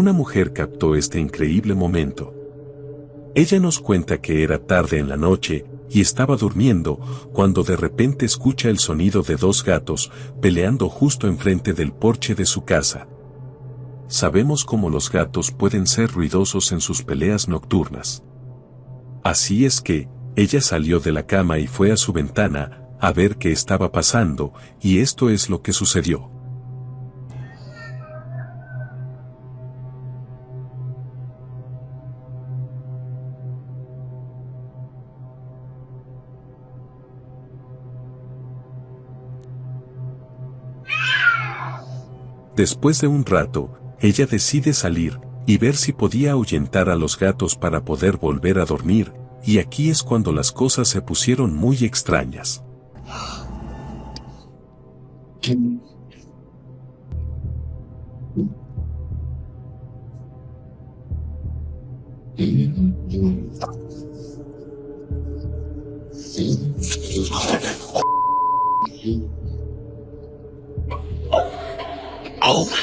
una mujer captó este increíble momento. Ella nos cuenta que era tarde en la noche y estaba durmiendo cuando de repente escucha el sonido de dos gatos peleando justo enfrente del porche de su casa. Sabemos cómo los gatos pueden ser ruidosos en sus peleas nocturnas. Así es que, ella salió de la cama y fue a su ventana a ver qué estaba pasando, y esto es lo que sucedió. Después de un rato, ella decide salir y ver si podía ahuyentar a los gatos para poder volver a dormir, y aquí es cuando las cosas se pusieron muy extrañas. Oh my God. Oh my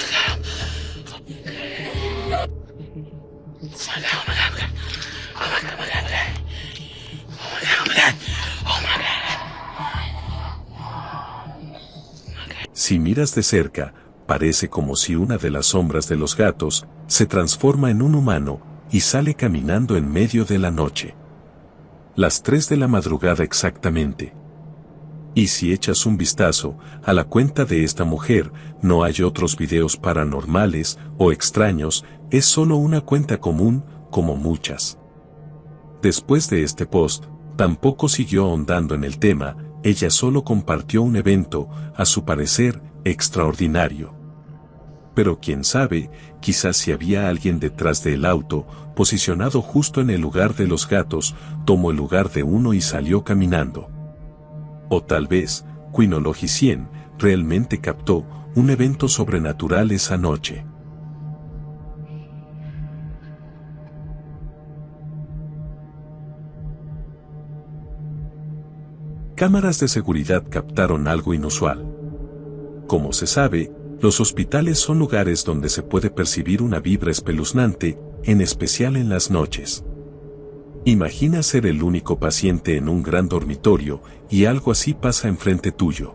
God, oh my God, oh my God, oh my God, oh my God, oh my God. Si miras de cerca, parece como si una de las sombras de los gatos se transforma en un humano y sale caminando en medio de la noche. Las 3 de la madrugada exactamente. Y si echas un vistazo a la cuenta de esta mujer, no hay otros videos paranormales o extraños, es solo una cuenta común, como muchas. Después de este post, tampoco siguió ahondando en el tema, ella solo compartió un evento, a su parecer, extraordinario. Pero quién sabe, quizás si había alguien detrás del auto, posicionado justo en el lugar de los gatos, tomó el lugar de uno y salió caminando. O tal vez, Quinology 100 realmente captó un evento sobrenatural esa noche. Cámaras de seguridad captaron algo inusual. Como se sabe, los hospitales son lugares donde se puede percibir una vibra espeluznante, en especial en las noches. Imagina ser el único paciente en un gran dormitorio y algo así pasa enfrente tuyo.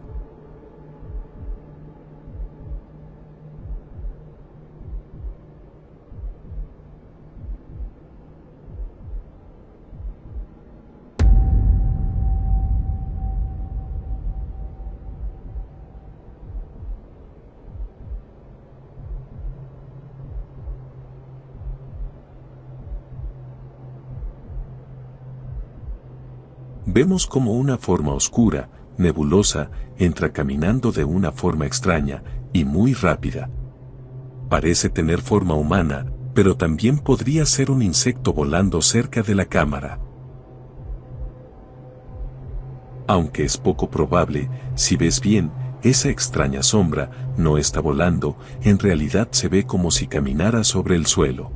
Vemos como una forma oscura, nebulosa, entra caminando de una forma extraña y muy rápida. Parece tener forma humana, pero también podría ser un insecto volando cerca de la cámara. Aunque es poco probable, si ves bien, esa extraña sombra no está volando, en realidad se ve como si caminara sobre el suelo.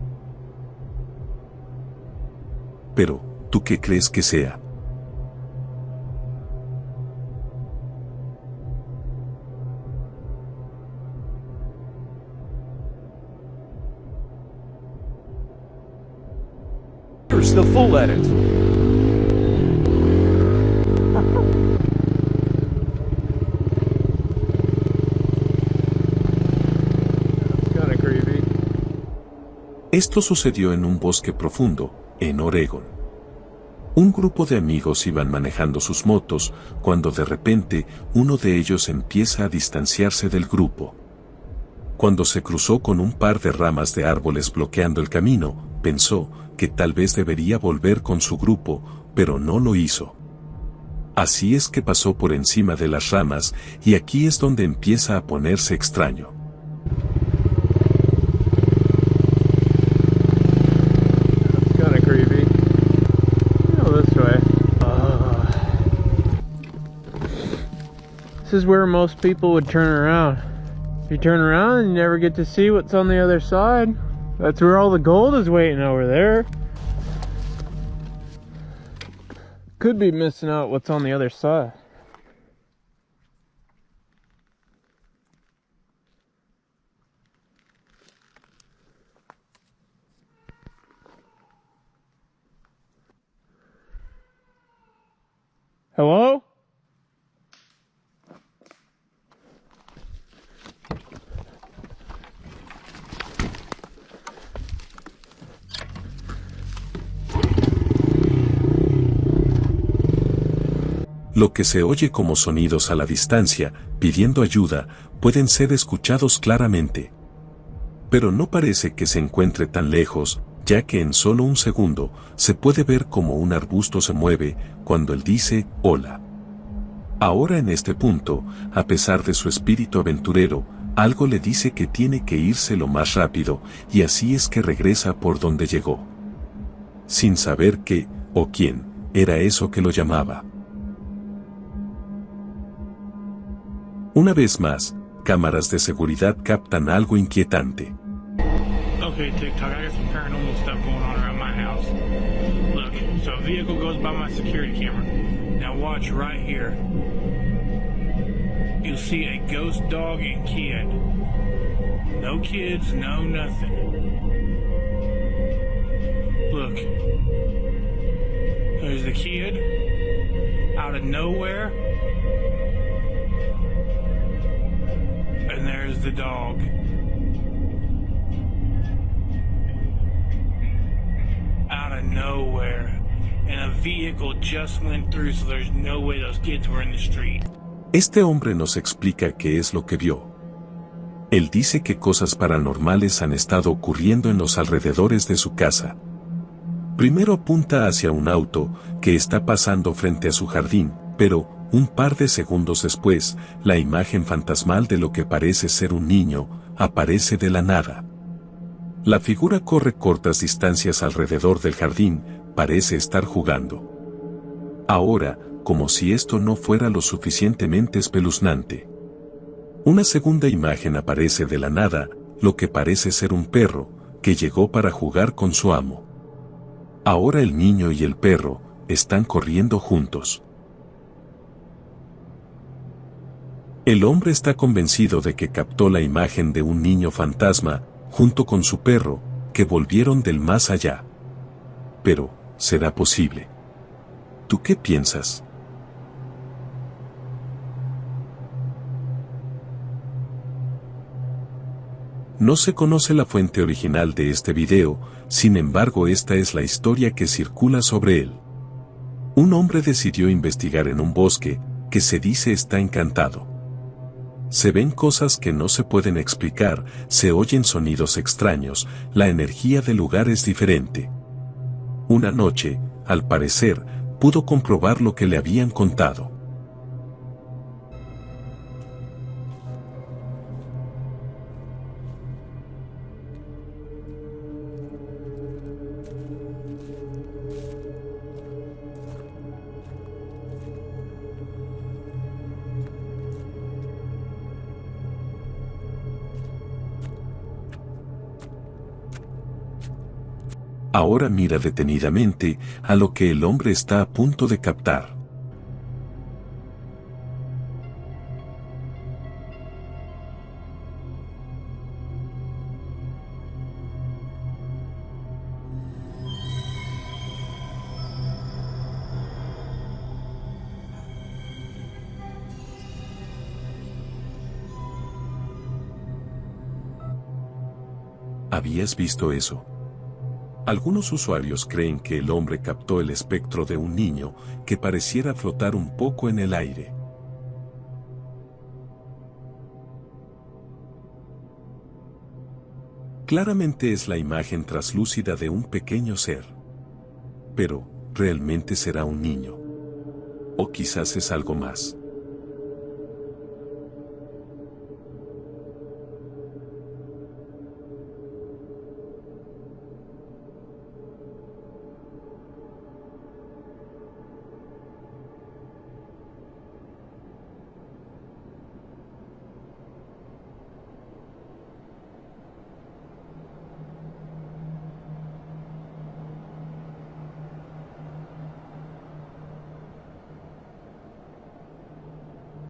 Pero, ¿tú qué crees que sea? Here's the full edit. Kinda creepy. Esto sucedió en un bosque profundo, en Oregón. Un grupo de amigos iban manejando sus motos, cuando de repente uno de ellos empieza a distanciarse del grupo. Cuando se cruzó con un par de ramas de árboles bloqueando el camino, pensó que tal vez debería volver con su grupo, pero no lo hizo. Así es que pasó por encima de las ramas, y aquí es donde empieza a ponerse extraño. Kinda creepy. Go this way. This is where most people would turn around. If you turn around, you never get to see what's on the other side. That's where all the gold is waiting over there. Could be missing out what's on the other side. Hello? Lo que se oye como sonidos a la distancia, pidiendo ayuda, pueden ser escuchados claramente. Pero no parece que se encuentre tan lejos, ya que en solo un segundo, se puede ver como un arbusto se mueve, cuando él dice, hola. Ahora en este punto, a pesar de su espíritu aventurero, algo le dice que tiene que irse lo más rápido, y así es que regresa por donde llegó. Sin saber qué, o quién, era eso que lo llamaba. Una vez más, cámaras de seguridad captan algo inquietante. Okay, TikTok, I got some paranormal stuff going on around my house. Look, so a vehicle goes by my security camera. Now watch right here. You'll see a ghost dog and kid. No kids, no nothing. Look. There's the kid. Out of nowhere. And there's the dog. Out of nowhere. And a vehicle just went through, so there's no way those kids were in the street. Este hombre nos explica qué es lo que vio. Él dice que cosas paranormales han estado ocurriendo en los alrededores de su casa. Primero apunta hacia un auto que está pasando frente a su jardín, pero, un par de segundos después, la imagen fantasmal de lo que parece ser un niño, aparece de la nada. La figura corre cortas distancias alrededor del jardín, parece estar jugando. Ahora, como si esto no fuera lo suficientemente espeluznante. Una segunda imagen aparece de la nada, lo que parece ser un perro, que llegó para jugar con su amo. Ahora el niño y el perro, están corriendo juntos. El hombre está convencido de que captó la imagen de un niño fantasma, junto con su perro, que volvieron del más allá. Pero, ¿será posible? ¿Tú qué piensas? No se conoce la fuente original de este video, sin embargo esta es la historia que circula sobre él. Un hombre decidió investigar en un bosque, que se dice está encantado. Se ven cosas que no se pueden explicar, se oyen sonidos extraños, la energía del lugar es diferente. Una noche, al parecer, pudo comprobar lo que le habían contado. Ahora mira detenidamente a lo que el hombre está a punto de captar. ¿Habías visto eso? Algunos usuarios creen que el hombre captó el espectro de un niño que pareciera flotar un poco en el aire. Claramente es la imagen traslúcida de un pequeño ser. Pero, ¿realmente será un niño? ¿O quizás es algo más?